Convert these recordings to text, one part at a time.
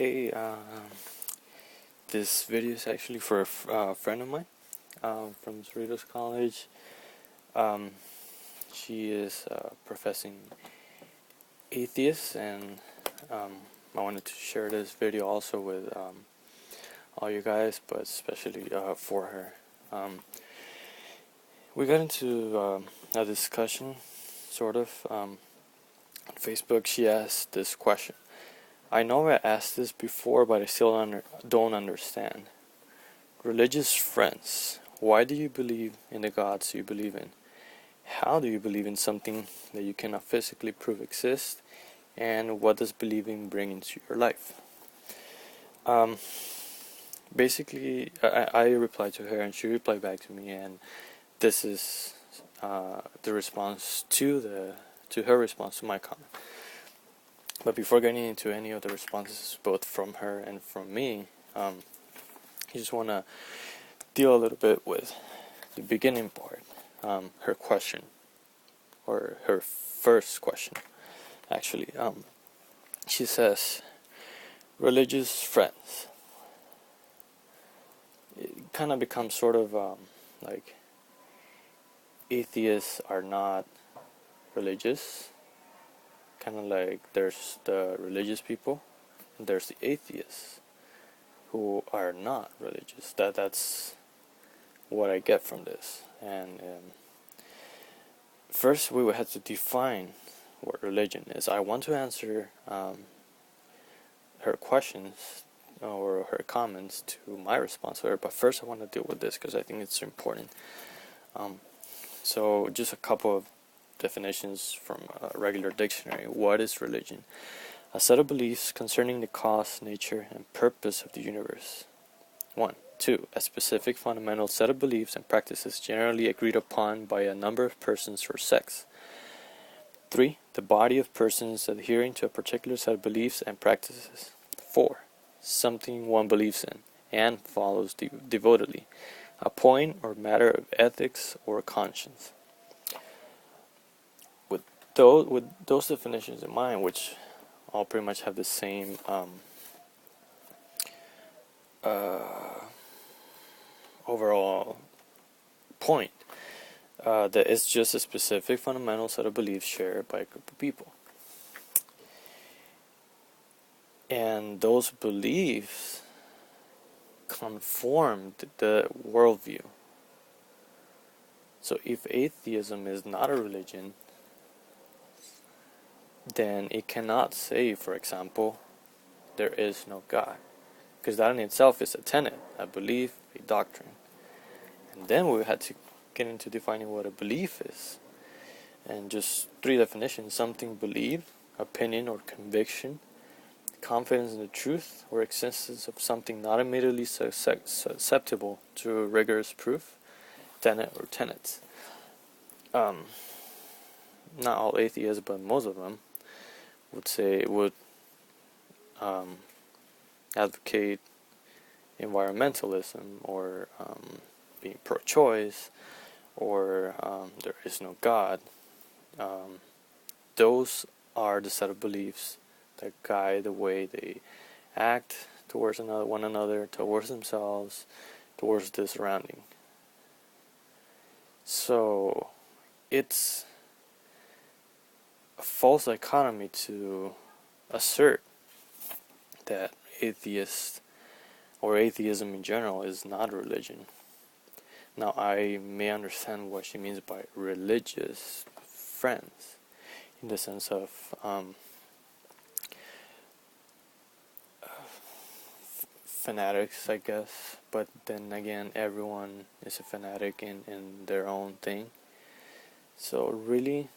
Hey, this video is actually for a friend of mine from Cerritos College. Um, she is professing atheist, and I wanted to share this video also with all you guys, but especially for her. We got into a discussion, sort of, on Facebook. She asked this question. I know I asked this before, but I still don't understand. Religious friends, why do you believe in the gods you believe in? How do you believe in something that you cannot physically prove exists? And what does believing bring into your life? Basically, I replied to her and she replied back to me, and this is the response to her response to my comment. But before getting into any of the responses, both from her and from me, I just want to deal a little bit with the beginning part, her question, or her first question, actually. She says, religious friends. It kind of becomes sort of like atheists are not religious. Kind of like there's the religious people and there's the atheists who are not religious. That's what I get from this. And first we would have to define what religion is. I want to answer her questions or her comments to my response to her, but first I want to deal with this because I think it's important. So just a couple of definitions from a regular dictionary. What is religion? A set of beliefs concerning the cause, nature, and purpose of the universe. 1. 2. A specific fundamental set of beliefs and practices generally agreed upon by a number of persons or sects. 3. The body of persons adhering to a particular set of beliefs and practices. 4. Something one believes in and follows devotedly. A point or matter of ethics or conscience. With those definitions in mind, which all pretty much have the same overall point, that it's just a specific fundamental set of beliefs shared by a group of people. And those beliefs conform the worldview. So if atheism is not a religion, then it cannot say, for example, there is no God. Because that in itself is a tenet, a belief, a doctrine. And then we had to get into defining what a belief is. And just 3 definitions: something believed, opinion or conviction, confidence in the truth or existence of something not immediately susceptible to rigorous proof, tenet or tenets. Not all atheists, but most of them would advocate environmentalism or being pro-choice or there is no God. Those are the set of beliefs that guide the way they act towards one another, towards themselves, towards the surrounding. So it's a false dichotomy to assert that atheist or atheism in general is not a religion. Now, I may understand what she means by religious friends, in the sense of fanatics, I guess, but then again, everyone is a fanatic in their own thing. So really,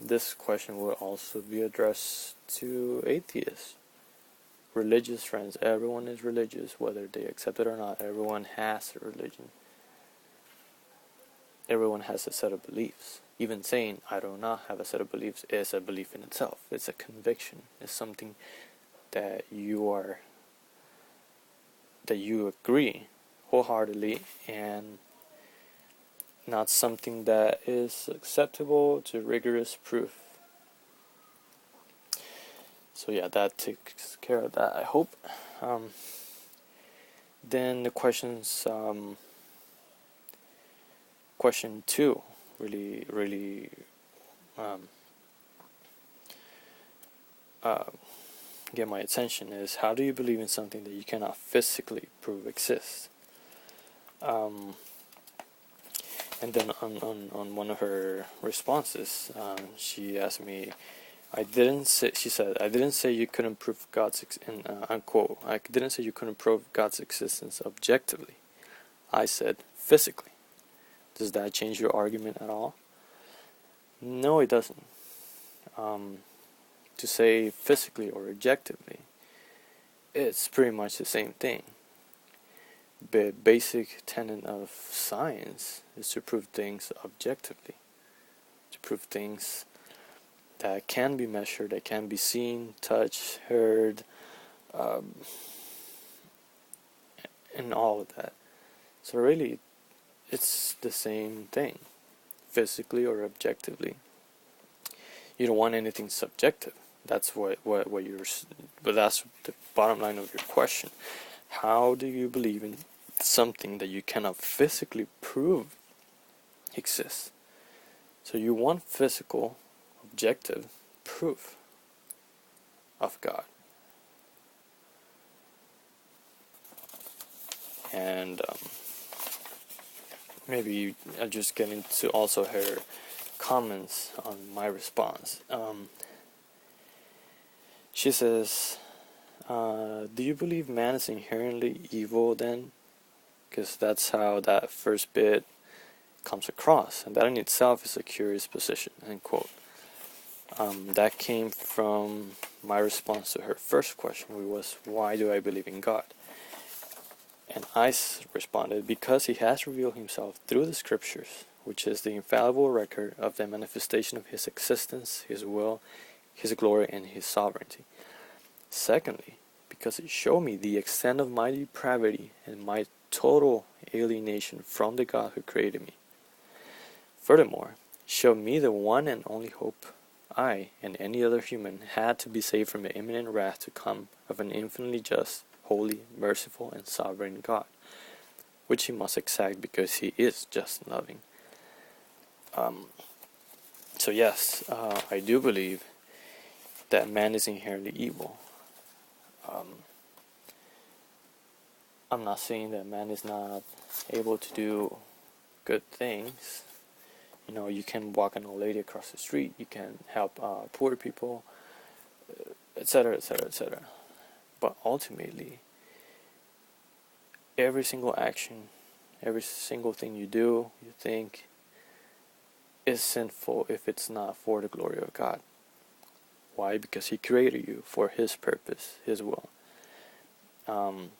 this question will also be addressed to atheists. Religious friends, everyone is religious, whether they accept it or not. Everyone has a religion. Everyone has a set of beliefs. Even saying, I do not have a set of beliefs, is a belief in itself. It's a conviction. It's something that you agree wholeheartedly, and not something that is acceptable to rigorous proof. So yeah, that takes care of that, I hope. Then the question 2 really um, uh, get my attention is, how do you believe in something that you cannot physically prove exists? And then on one of her responses, she asked me, she said, I didn't say you couldn't prove unquote, I didn't say you couldn't prove God's existence objectively. I said physically. Does that change your argument at all? No, it doesn't. To say physically or objectively, it's pretty much the same thing. The basic tenet of science is to prove things objectively, to prove things that can be measured, that can be seen, touched, heard, and all of that. So really, it's the same thing, physically or objectively. You don't want anything subjective. That's what you're. But that's the bottom line of your question. How do you believe in something that you cannot physically prove exists? So you want physical, objective proof of God. And maybe I'll just get into also her comments on my response. She says, do you believe man is inherently evil then? Because that's how that first bit comes across, and that in itself is a curious position, end quote. That came from my response to her first question, which was, why do I believe in God? And I responded, because he has revealed himself through the scriptures, which is the infallible record of the manifestation of his existence, his will, his glory, and his sovereignty. Secondly, because it showed me the extent of my depravity and my total alienation from the God who created me. Furthermore, showed me the one and only hope I and any other human had to be saved from the imminent wrath to come of an infinitely just, holy, merciful, and sovereign God, which he must exact because he is just and loving. So yes, I do believe that man is inherently evil. I'm not saying that man is not able to do good things. You know, you can walk an old lady across the street, you can help poor people, etc., etc., etc. But ultimately, every single action, every single thing you do, you think, is sinful if it's not for the glory of God. Why? Because he created you for his purpose, his will, and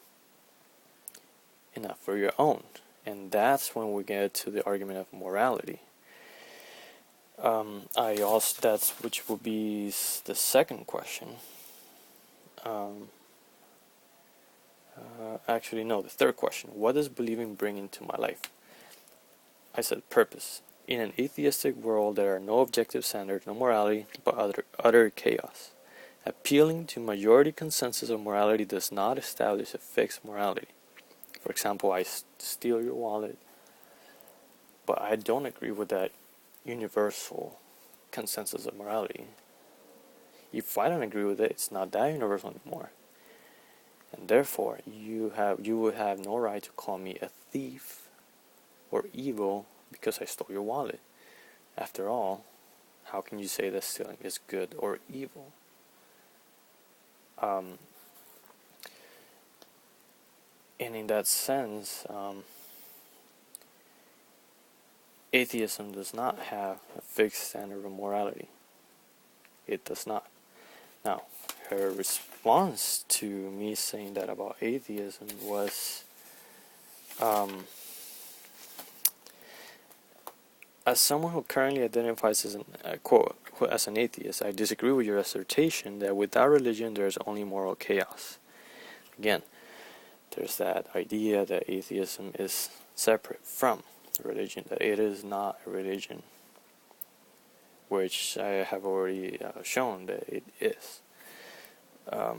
not for your own. And that's when we get to the argument of morality. Which will be the second question. The third question. What does believing bring into my life? I said purpose. In an atheistic world, there are no objective standards, no morality, but utter chaos. Appealing to majority consensus of morality does not establish a fixed morality. For example, I steal your wallet, but I don't agree with that universal consensus of morality. If I don't agree with it, it's not that universal anymore. And therefore, you would have no right to call me a thief or evil because I stole your wallet. After all, how can you say that stealing is good or evil? And in that sense, atheism does not have a fixed standard of morality. It does not. Now, her response to me saying that about atheism was, as someone who currently identifies as as an atheist, I disagree with your assertion that without religion there is only moral chaos. Again, there's that idea that atheism is separate from religion, that it is not a religion, which I have already shown that it is. Um,